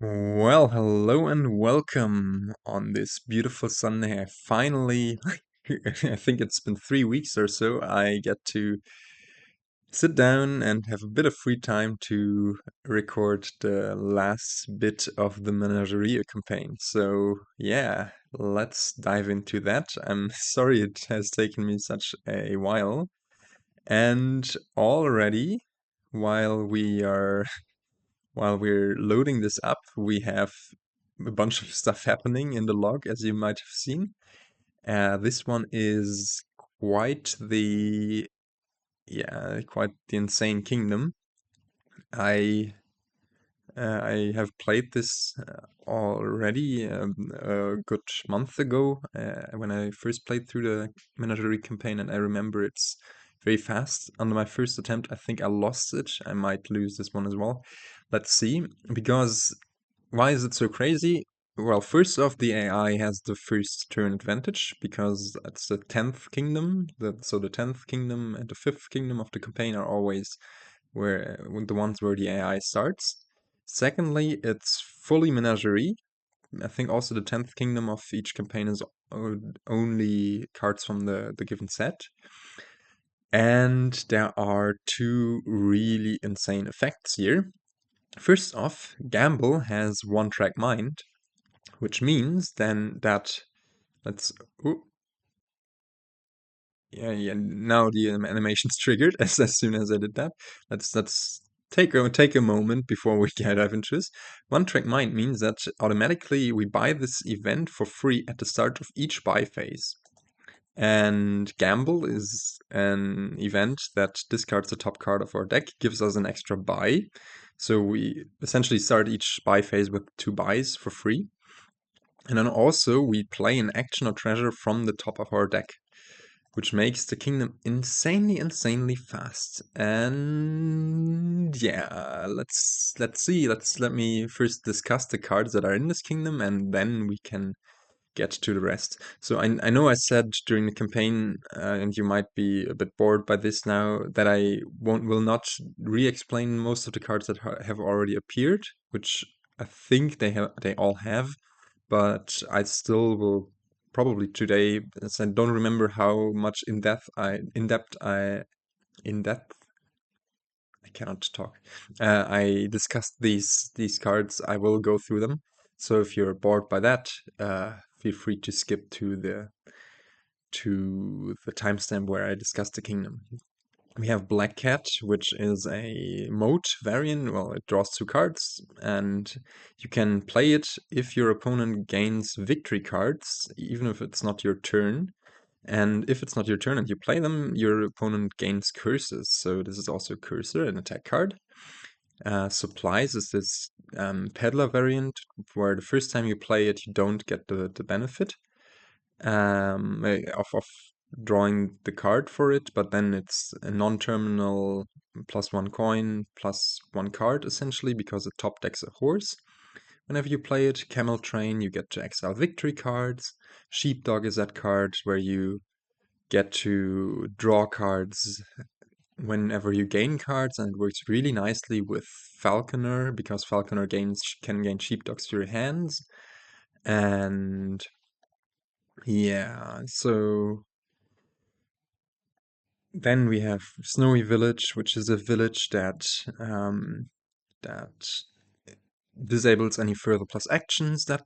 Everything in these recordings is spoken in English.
Well, hello and welcome on this beautiful Sunday. I finally, I think it's been 3 weeks or so, I get to sit down and have a bit of free time to record the last bit of the Menagerie campaign. So, yeah, let's dive into that. I'm sorry it has taken me such a while. And already, while we are while we're loading this up, we have a bunch of stuff happening in the log, as you might have seen. This one is quite the, quite the insane kingdom. I I have played this already a good month ago when I first played through the Menagerie campaign, and I remember it's very fast. On my first attempt, I think I lost it. I might lose this one as well. Let's see. Because why is it so crazy? Well, first off, the AI has the first turn advantage because it's the 10th kingdom. So the 10th kingdom and the 5th kingdom of the campaign are always where the ones where the AI starts. Secondly, it's fully menagerie. I think also the 10th kingdom of each campaign is only cards from the given set. And there are two really insane effects here. First off, Gamble has one track mind, which means then that let's ooh, yeah, now the animation's triggered as soon as I did that. Let's take a moment before we dive into this. One track mind means that automatically we buy this event for free at the start of each buy phase. And Gamble is an event that discards the top card of our deck, gives us an extra buy. So we essentially start each buy phase with 2 buys for free. And then also we play an action or treasure from the top of our deck, which makes the kingdom insanely fast. And yeah, let me first discuss the cards that are in this kingdom, and then we can get to the rest. So I know I said during the campaign, and you might be a bit bored by this now, that I will not re-explain most of the cards that have already appeared, which I think they all have, but I still will probably today, as I don't remember how much in depth I cannot talk. I discussed these cards. I will go through them. So if you're bored by that, feel free to skip to the timestamp where I discussed the kingdom. We have Black Cat, which is a moat variant. Well, it draws 2 cards, and you can play it if your opponent gains victory cards, even if it's not your turn. And if it's not your turn and you play them, your opponent gains curses. So this is also a cursor, an attack card. Supplies is this peddler variant, where the first time you play it, you don't get the benefit of drawing the card for it, but then it's a non-terminal +1 coin, +1 card, essentially, because it top decks a horse. Whenever you play it, Camel Train, you get to exile victory cards. Sheepdog is that card where you get to draw cards whenever you gain cards, and it works really nicely with Falconer, because Falconer can gain Sheepdogs to your hands. And yeah, so then we have Snowy Village, which is a village that disables any further plus actions that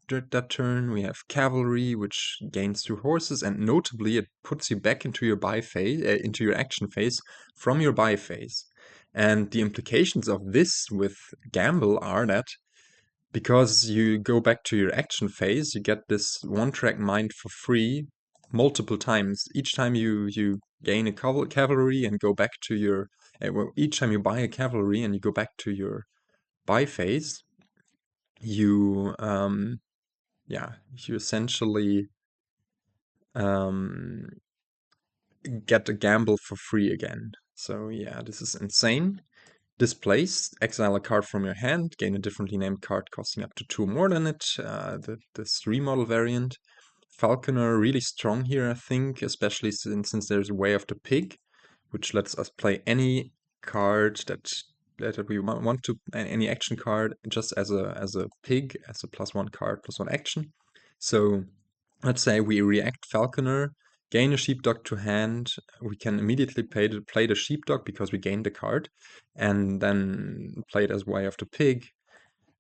turn. We have Cavalry, which gains 2 horses, and notably it puts you back into your buy phase, into your action phase from your buy phase. And the implications of this with Gamble are that because you go back to your action phase, you get this one-track mind for free multiple times. Each time you gain a cavalry and go back to your, well, each time you buy a cavalry and you go back to your buy phase, you you essentially um, get a gamble for free again. So yeah, this is insane. Displace, exile a card from your hand, gain a differently named card costing up to 2 more than it, this remodel variant. Falconer really strong here, I think, especially since there's Way of the Pig, which lets us play any card that that we want to any action card just as a pig, as a +1 card, +1 action. So let's say we react Falconer, gain a sheepdog to hand. We can immediately play the sheepdog because we gained the card, and then play it as way of the pig.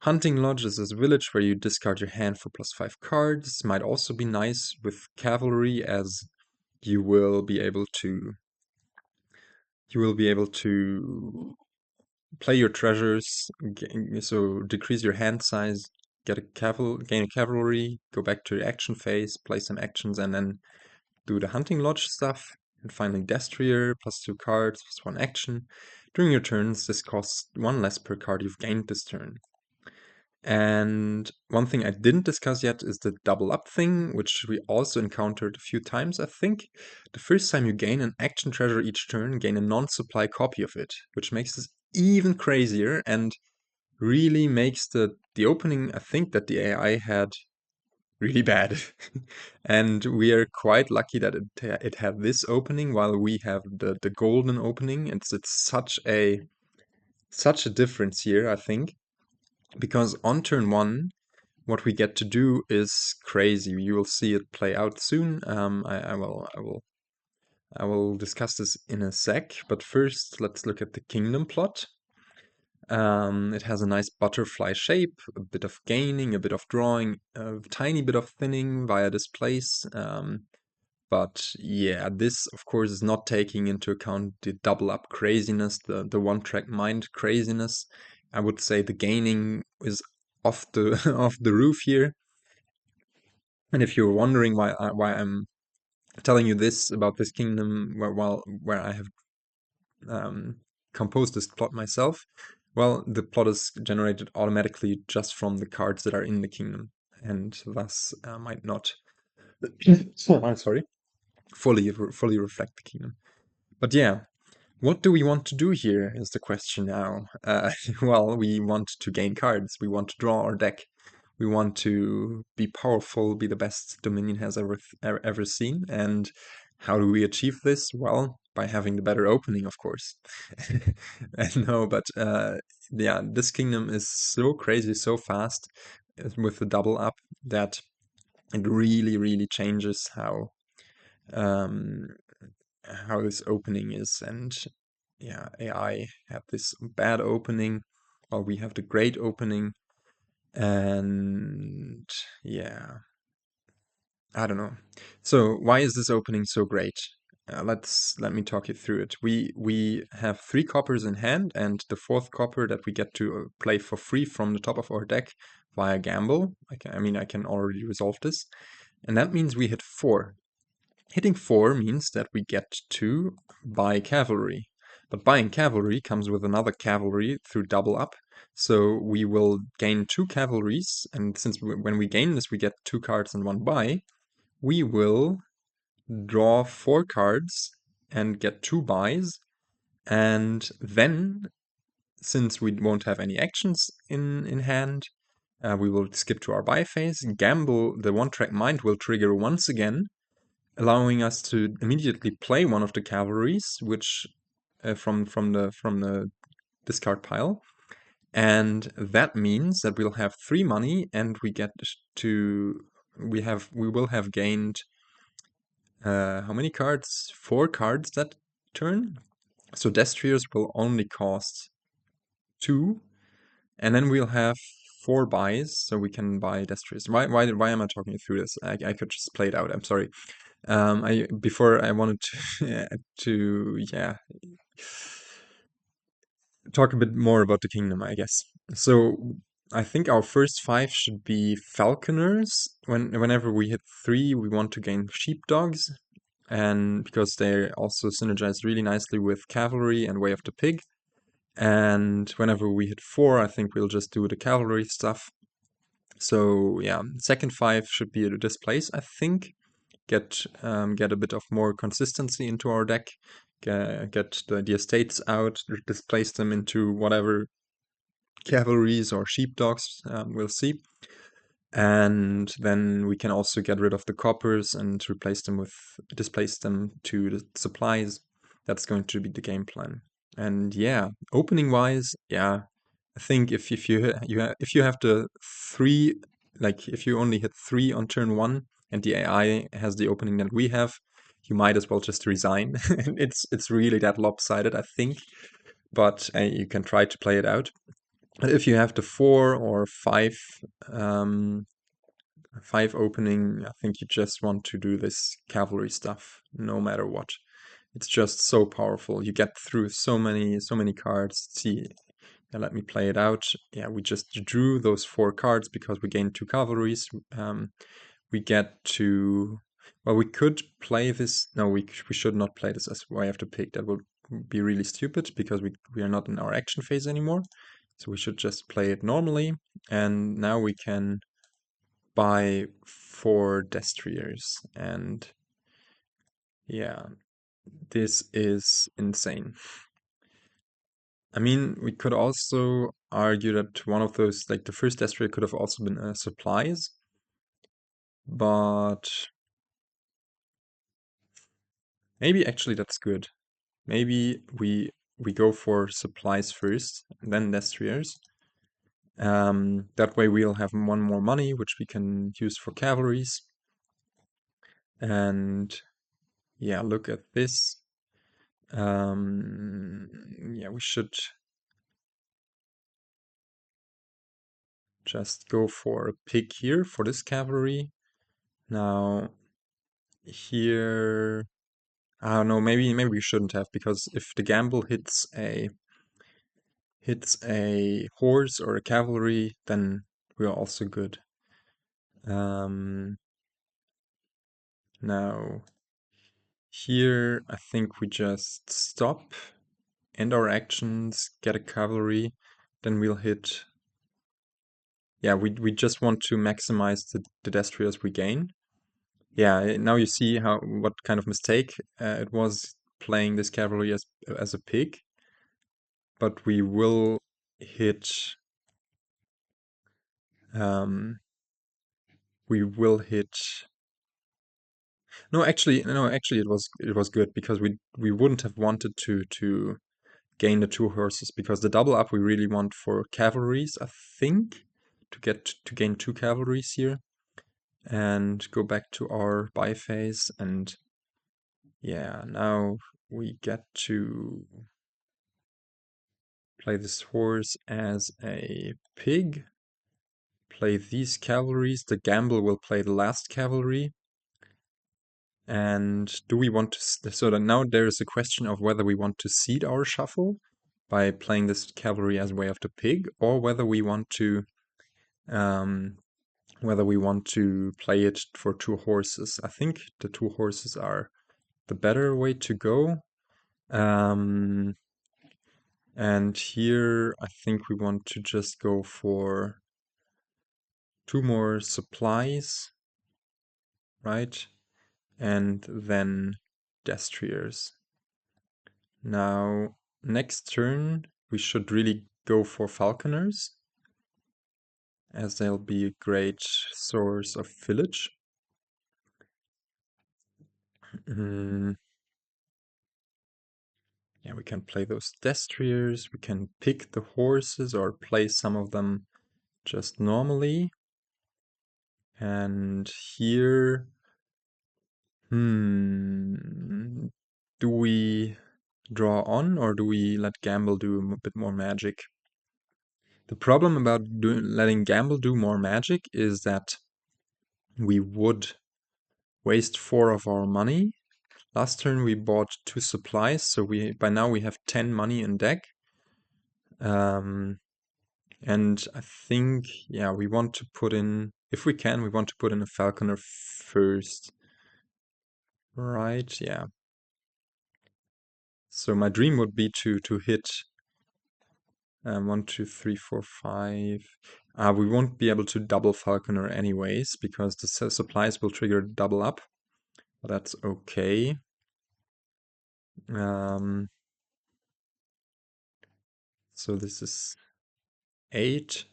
Hunting Lodge is this village where you discard your hand for +5 cards. Might also be nice with Cavalry, as you will be able to play your treasures, so decrease your hand size, gain a cavalry, go back to the action phase, play some actions, and then do the Hunting Lodge stuff. And finally, Destrier, +2 cards, +1 action. During your turns, this costs 1 less per card you've gained this turn. And one thing I didn't discuss yet is the double up thing, which we also encountered a few times, I think. The first time you gain an action treasure each turn, gain a non-supply copy of it, which makes this even crazier and really makes the opening, I think, that the AI had really bad. And we are quite lucky that it had this opening while we have the golden opening. It's such a difference here, I think. Because on turn 1, what we get to do is crazy. You will see it play out soon. I will discuss this in a sec. But first, let's look at the kingdom plot. It has a nice butterfly shape, a bit of gaining, a bit of drawing, a tiny bit of thinning via displace. But yeah, this of course is not taking into account the double up craziness, the one-track mind craziness. I would say the gaining is off the off the roof here. And if you're wondering why I'm telling you this about this kingdom where I have composed this plot myself, well, the plot is generated automatically just from the cards that are in the kingdom, and thus might not I'm sorry, fully reflect the kingdom. But yeah, what do we want to do here is the question now. Well, we want to gain cards. We want to draw our deck. We want to be powerful, be the best Dominion has ever seen. And how do we achieve this? Well, by having the better opening, of course. I know, but yeah, this kingdom is so crazy, so fast with the double up that it really changes um, how this opening is. And yeah, AI had this bad opening, while we have the great opening. And yeah, I don't know. So why is this opening so great? Let me talk you through it. We have 3 coppers in hand, and the 4th copper that we get to play for free from the top of our deck via gamble. I can already resolve this, and that means we hit 4. Hitting 4 means that we get to buy cavalry. But buying cavalry comes with another cavalry through double up. So we will gain 2 cavalries, and since when we gain this we get 2 cards and 1 buy, we will draw 4 cards and get 2 buys. And then, since we won't have any actions in hand, we will skip to our buy phase. Gamble, the one-track mind, will trigger once again, allowing us to immediately play one of the cavalries, which from the discard pile, and that means that we'll have 3 money, and we will have gained how many cards? 4 cards that turn. So Destriers will only cost 2, and then we'll have 4 buys, so we can buy Destriers. Why am I talking you through this? I could just play it out. I'm sorry. Before I wanted to yeah, talk a bit more about the kingdom, I guess. So I think our first 5 should be falconers. Whenever we hit 3, we want to gain sheepdogs, and because they also synergize really nicely with cavalry and way of the pig. And whenever we hit 4, I think we'll just do the cavalry stuff. So yeah, second 5 should be a displace, I think. Get a bit of more consistency into our deck, get the estates out, displace them into whatever cavalries or sheepdogs, we'll see. And then we can also get rid of the coppers and displace them to the supplies. That's going to be the game plan. And yeah, opening wise, yeah, I think if if you have the three, like if you only hit 3 on turn 1 and the AI has the opening that we have, you might as well just resign. It's really that lopsided, I think, but you can try to play it out. But if you have the 4 or 5 um, 5 opening, I think you just want to do this cavalry stuff no matter what. It's just so powerful. You get through so many cards. See, yeah, let me play it out. Yeah, we just drew those 4 cards because we gained 2 cavalries. We get to, well, we could play this. No, we should not play this as way after pick. That would be really stupid because we are not in our action phase anymore. So we should just play it normally. And now we can buy 4 Destriers. And yeah, this is insane. I mean, we could also argue that one of those, like the first Destrier could have also been a supplies, but maybe actually that's good. Maybe we go for supplies first, and then Destriers. That way we'll have 1 more money, which we can use for cavalries. And yeah, look at this. Yeah, we should just go for a pig here for this cavalry. Now here, I don't know, maybe we shouldn't have, because if the gamble hits a horse or a cavalry, then we are also good. Now here I think we just stop, end our actions, get a cavalry, then we'll hit. Yeah, we just want to maximize the Destriers we gain. Yeah, now you see what kind of mistake it was playing this cavalry as a pig. But we will hit. We will hit. No, actually, it was good because we wouldn't have wanted to gain the 2 horses, because the double up we really want for cavalries, I think, to gain 2 cavalries here. And go back to our buy phase, and yeah, now we get to play this horse as a pig, play these cavalries, the gamble will play the last cavalry. And do we want to, so that now there is a question of whether we want to seed our shuffle by playing this cavalry as way of the pig, or whether we want to play it for 2 horses. I think the 2 horses are the better way to go. And here I think we want to just go for 2 more supplies, right? And then Destriers. Now, next turn, we should really go for Falconers, as they'll be a great source of village. Yeah, we can play those Destriers, we can pick the horses or play some of them just normally. And here, do we draw on, or do we let Gamble do a bit more magic? The problem about letting Gamble do more magic is that we would waste 4 of our money. Last turn we bought 2 supplies, so by now we have 10 money in deck. And I think, yeah, we want to put in, if we can, we want to put in a Falconer first. Right, yeah. So my dream would be to hit 1, 2, 3, 4, 5. We won't be able to double Falconer anyways, because the supplies will trigger double up. But that's okay. So this is 8.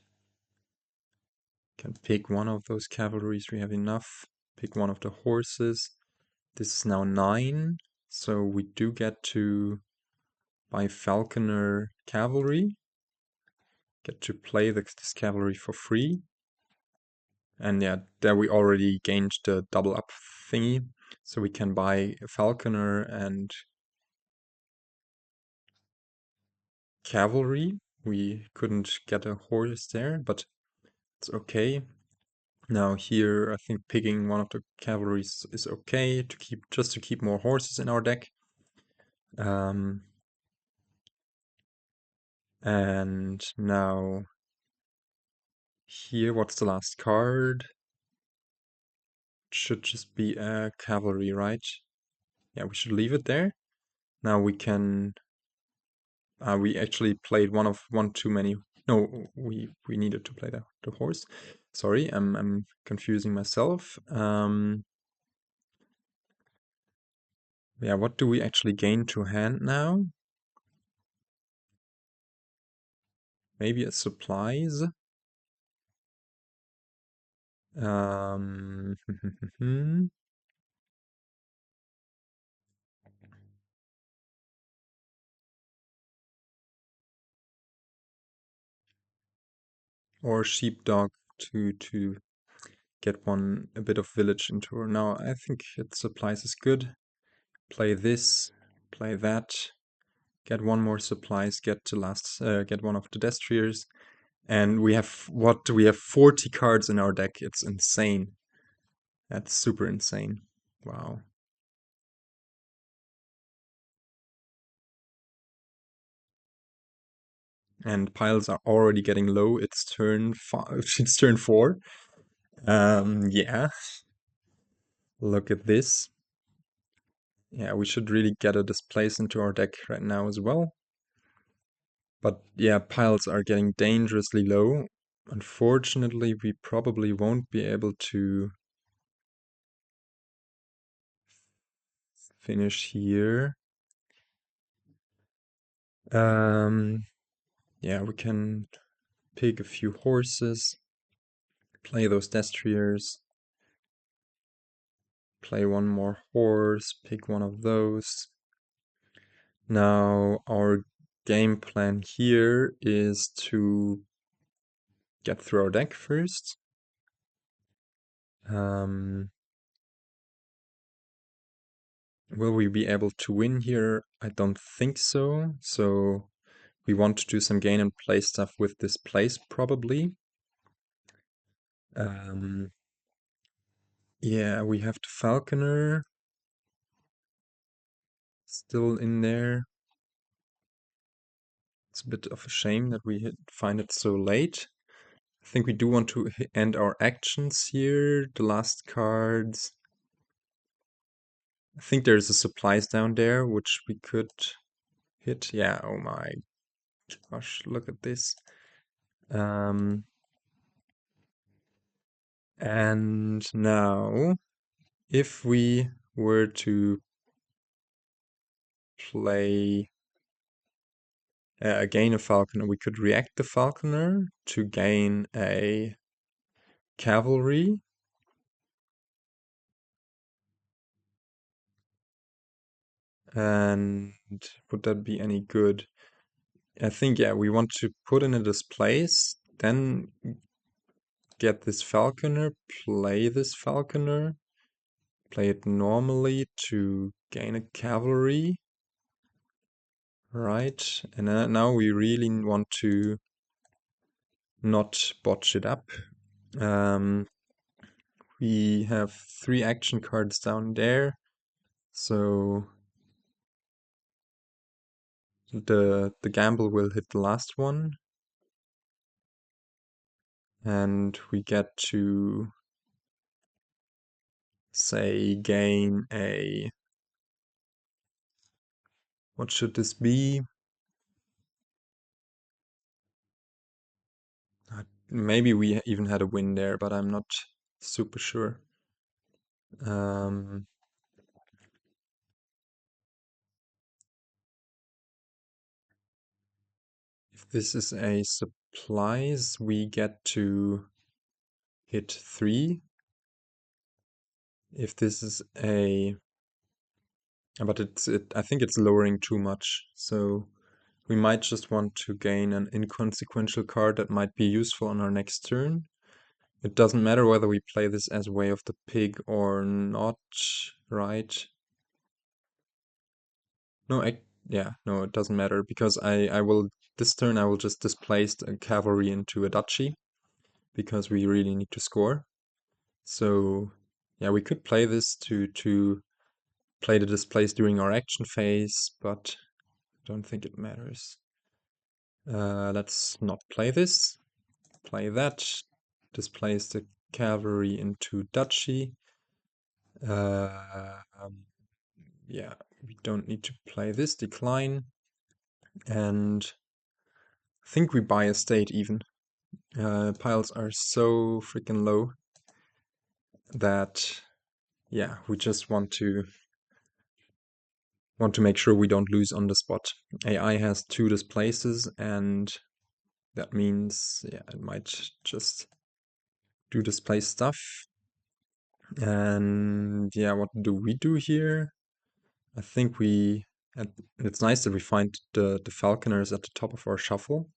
Can pick one of those cavalries, we have enough. Pick one of the horses. This is now 9. So we do get to by Falconer Cavalry. Get to play this cavalry for free. And yeah, there we already gained the double up thingy. So we can buy a Falconer and Cavalry. We couldn't get a horse there, but it's okay. Now here, I think picking one of the cavalries is okay to keep, just to keep more horses in our deck. And now here, what's the last card? It should just be a cavalry, right? Yeah, we should leave it there. Now we can. We actually played one too many. No, we needed to play the horse. Sorry, I'm confusing myself. Yeah, what do we actually gain to hand now? Maybe a supplies. Um, or sheepdog to get a bit of village into her. Now I think it supplies is good. Play this, play that, get one more supplies, get one of the Destriers, and we have what do we have 40 cards in our deck. It's insane. That's super insane. Wow. And piles are already getting low. It's turn 5. It's turn 4. Yeah. Look at this. Yeah, we should really get a displace into our deck right now as well. But yeah, piles are getting dangerously low. Unfortunately, we probably won't be able to finish here. Yeah, we can pick a few horses, play those Destriers, play one more horse, pick one of those. Now, our game plan here is to get through our deck first. Will we be able to win here? I don't think so. So we want to do some gain and play stuff with this place, probably. Yeah, we have the Falconer still in there. It's a bit of a shame that we find it so late. I think we do want to end our actions here. The last cards. I think there's a supplies down there, which we could hit. Yeah, oh my gosh, look at this. And now, if we were to play gain a Falconer, we could react the Falconer to gain a Cavalry. And would that be any good? I think, yeah, we want to put in a displace, then get this Falconer, play this Falconer, play it normally to gain a Cavalry. Right, and now we really want to not botch it up. We have 3 action cards down there, so the gamble will hit the last one, and we get to say gain a, what should this be? Maybe we even had a win there, but I'm not super sure. If this is a supplies, we get to hit 3. If this is a, but I think it's lowering too much, so We might just want to gain an inconsequential card that might be useful on our next turn. It doesn't matter whether we play this as Way of the Pig or not, right? No, yeah, no, it doesn't matter because I will, this turn I will just displace a cavalry into a duchy because we really need to score. So yeah, we could play this to play the displace during our action phase, but I don't think it matters. Let's not play this. Play that. Displace the cavalry into duchy. Yeah, we don't need to play this. Decline. And I think we buy a state even. Piles are so freaking low that, yeah, we just want to make sure we don't lose on the spot. AI has 2 displaces, and that means, yeah, it might just do displace stuff. And yeah, what do we do here? I think it's nice that we find the falconers at the top of our shuffle.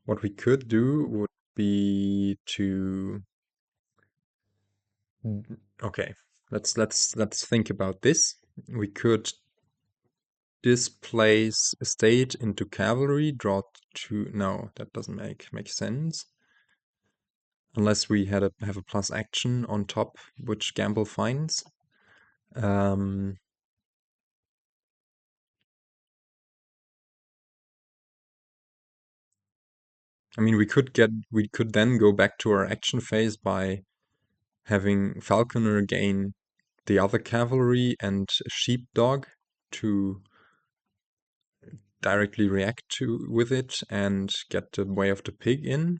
What we could do would be to okay, let's think about this. We could displace a state into cavalry, draw 2. No, that doesn't make sense. Unless we have a plus action on top, which Gamble finds. Um, I mean, we could then go back to our action phase by having Falconer gain the other cavalry and Sheepdog to directly react to with it and get the Way of the Pig in.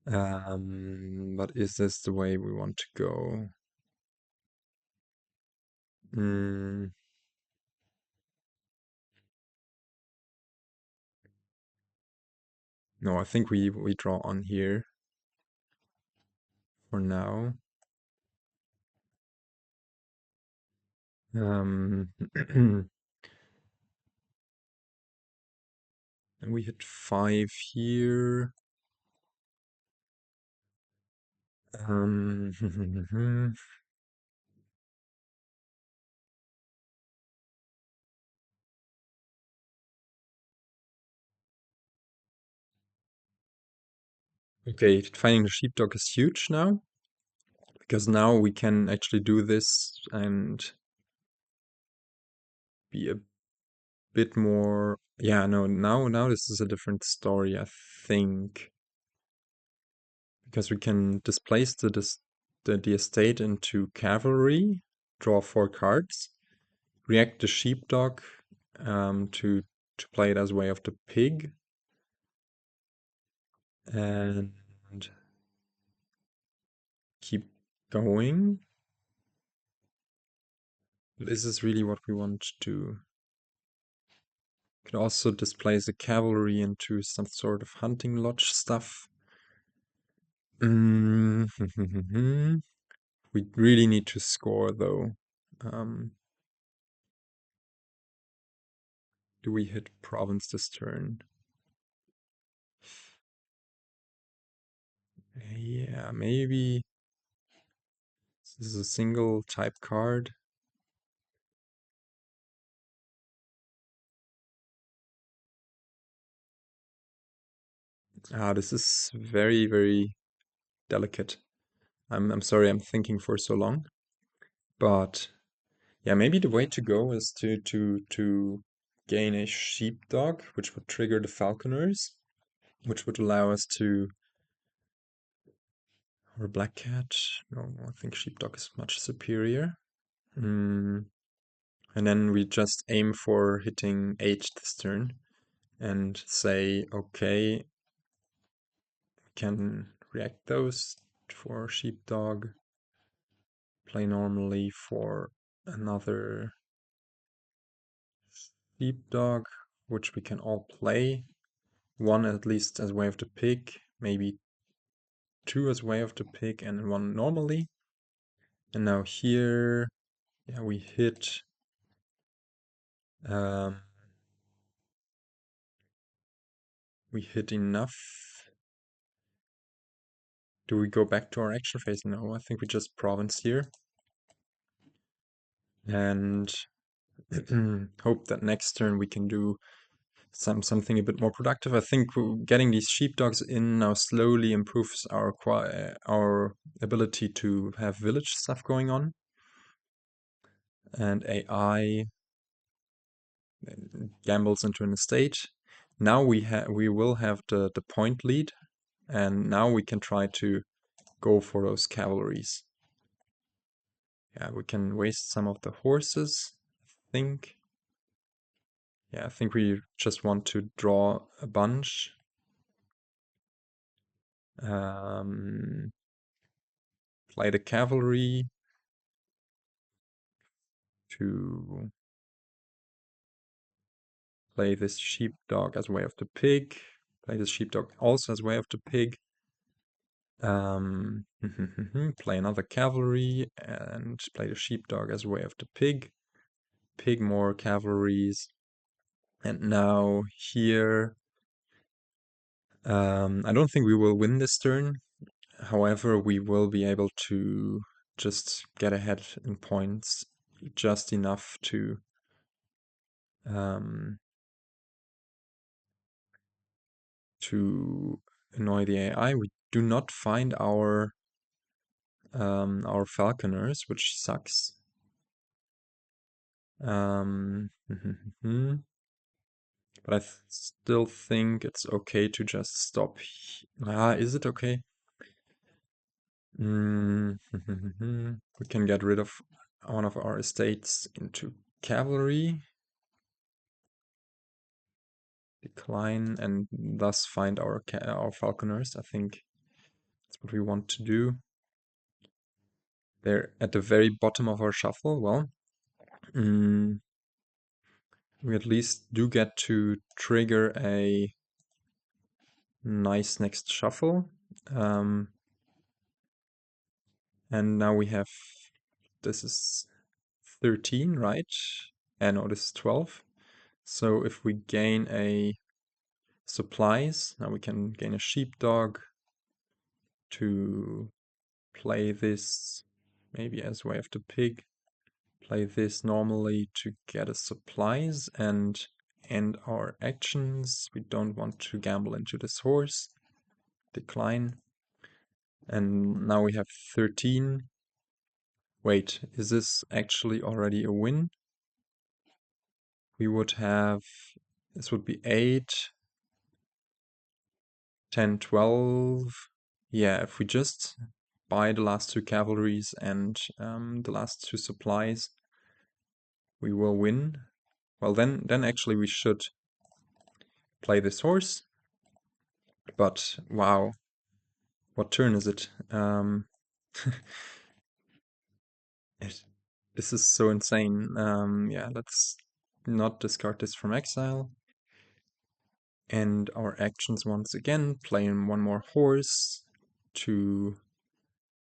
But is this the way we want to go? Mm, no, I think we draw on here for now. And we hit 5 here. Okay, finding the sheepdog is huge now, because now we can actually do this and be a bit more. Yeah, no, now this is a different story, I think, because we can displace the estate into cavalry, draw 4 cards, react the sheepdog to play it as Way of the Pig, and keep going. This is really what we want to do. Could also displace the cavalry into some sort of hunting lodge stuff. We really need to score though. Do we hit province this turn? Yeah, maybe. This is a single type card. This is very, very delicate. I'm sorry I'm thinking for so long. But yeah, maybe the way to go is to gain a sheepdog, which would trigger the falconers, which would allow us to, or a black cat. No, I think sheepdog is much superior. And then we just aim for hitting 8 this turn and say, okay, we can react those for sheepdog, play normally for another sheepdog, which we can all play. 1 at least as Way of the Pig, maybe 2 as Way of the Pig, and 1 normally. And now here, yeah, we hit we hit enough. Do we go back to our action phase? No, I think we just province here. And hope that next turn we can do something a bit more productive. I think getting these sheepdogs in now slowly improves our ability to have village stuff going on. And AI gambles into an estate. Now we will have the point lead, and now we can try to go for those cavalries. Yeah, we can waste some of the horses, I think. Yeah, I think we just want to draw a bunch. Play the cavalry to play this sheepdog as way of the pig. Play this sheepdog also as way of the pig. Play another cavalry and play the sheepdog as way of the pig. Pig more cavalries. And now here, I don't think we will win this turn. However, we will be able to just get ahead in points just enough um, to annoy the AI. We do not find our falconers, which sucks. But I still think it's okay to just stop. Is it okay? We can get rid of one of our estates into cavalry. Decline and thus find our falconers. I think that's what we want to do. They're at the very bottom of our shuffle. Well, we at least do get to trigger a nice next shuffle. And now we have, this is 13, right? And no, this is 12. So if we gain a supplies, now we can gain a sheepdog to play this maybe as way of the pig. Play this normally to get a supplies and end our actions. We don't want to gamble into this horse. Decline. And now we have 13. Wait, is this actually already a win? We would have, this would be 8, 10, 12. Yeah, if we just buy the last two cavalries and the last two supplies, we will win. Well, then actually we should play this horse. But wow, what turn is it? This is so insane. Yeah, let's not discard this from exile. And our actions once again, playing one more horse to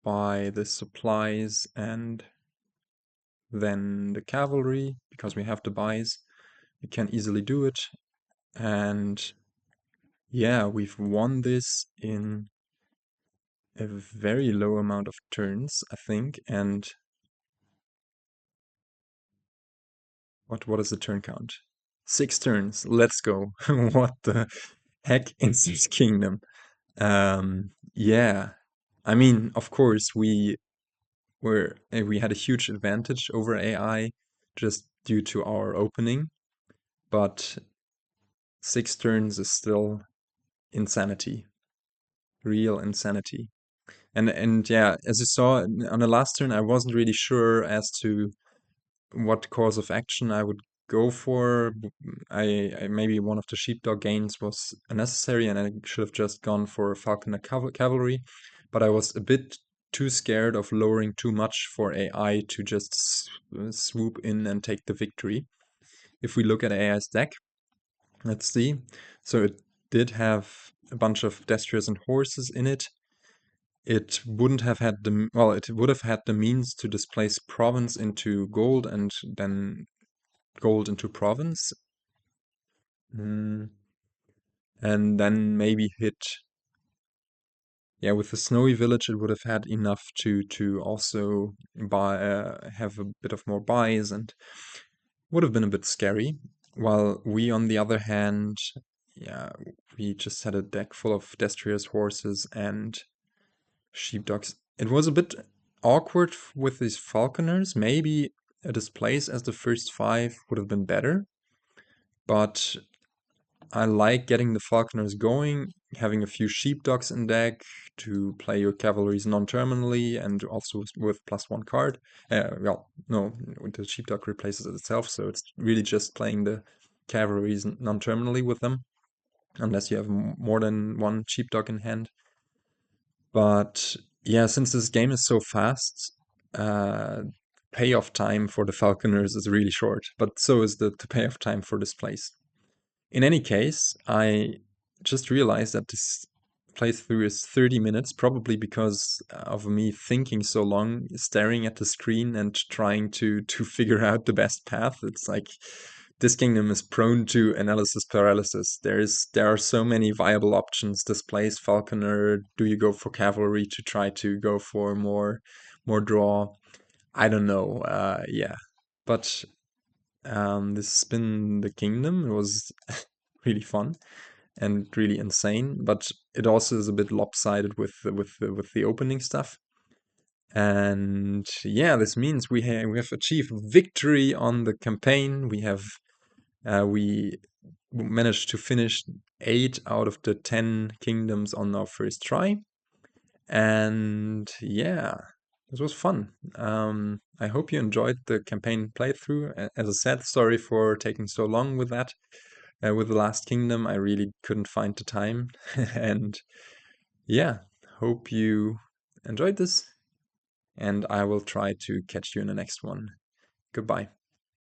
buy the supplies and then the cavalry, because we have the buys. We can easily do it. And yeah, we've won this in a very low amount of turns, I think. And what is the turn count? 6 turns. Let's go. What the heck is this kingdom? Yeah. I mean, of course, we had a huge advantage over AI just due to our opening, but 6 turns is still insanity. Real insanity. And yeah, as you saw on the last turn, I wasn't really sure as to what course of action I would go for. I maybe one of the sheepdog gains was unnecessary, and I should have just gone for Falconer Cavalry. But I was a bit too scared of lowering too much for AI to just swoop in and take the victory. If we look at AI's deck, let's see. So it did have a bunch of Destriers and horses in it. It wouldn't have had the, well, it would have had the means to displace province into gold and then gold into province. and then maybe hit, yeah, with the snowy village it would have had enough to also buy have a bit of more buys, and would have been a bit scary. While we, on the other hand, yeah, we just had a deck full of Destriers horses and sheepdogs. It was a bit awkward with these falconers. Maybe a displace as the first 5 would have been better, but I like getting the falconers going, having a few sheepdogs in deck to play your cavalries non-terminally and also with +1 card. Well, no, the sheepdog replaces it itself, so it's really just playing the cavalries non-terminally with them, unless you have more than one sheepdog in hand. But yeah, since this game is so fast, payoff time for the falconers is really short, but so is the payoff time for displays. In any case, I just realized that this playthrough is 30 minutes, probably because of me thinking so long, staring at the screen and trying to figure out the best path. It's like this kingdom is prone to analysis paralysis. There are so many viable options. Displace Falconer. Do you go for cavalry to try to go for more draw? I don't know. Yeah, but this has been the kingdom. It was really fun and really insane, but it also is a bit lopsided with the opening stuff. And yeah, this means we have achieved victory on the campaign. We managed to finish 8 out of the 10 kingdoms on our first try. And yeah, this was fun. I hope you enjoyed the campaign playthrough. As I said, sorry for taking so long with that. With the Last Kingdom, I really couldn't find the time. And yeah, hope you enjoyed this. And I will try to catch you in the next one. Goodbye.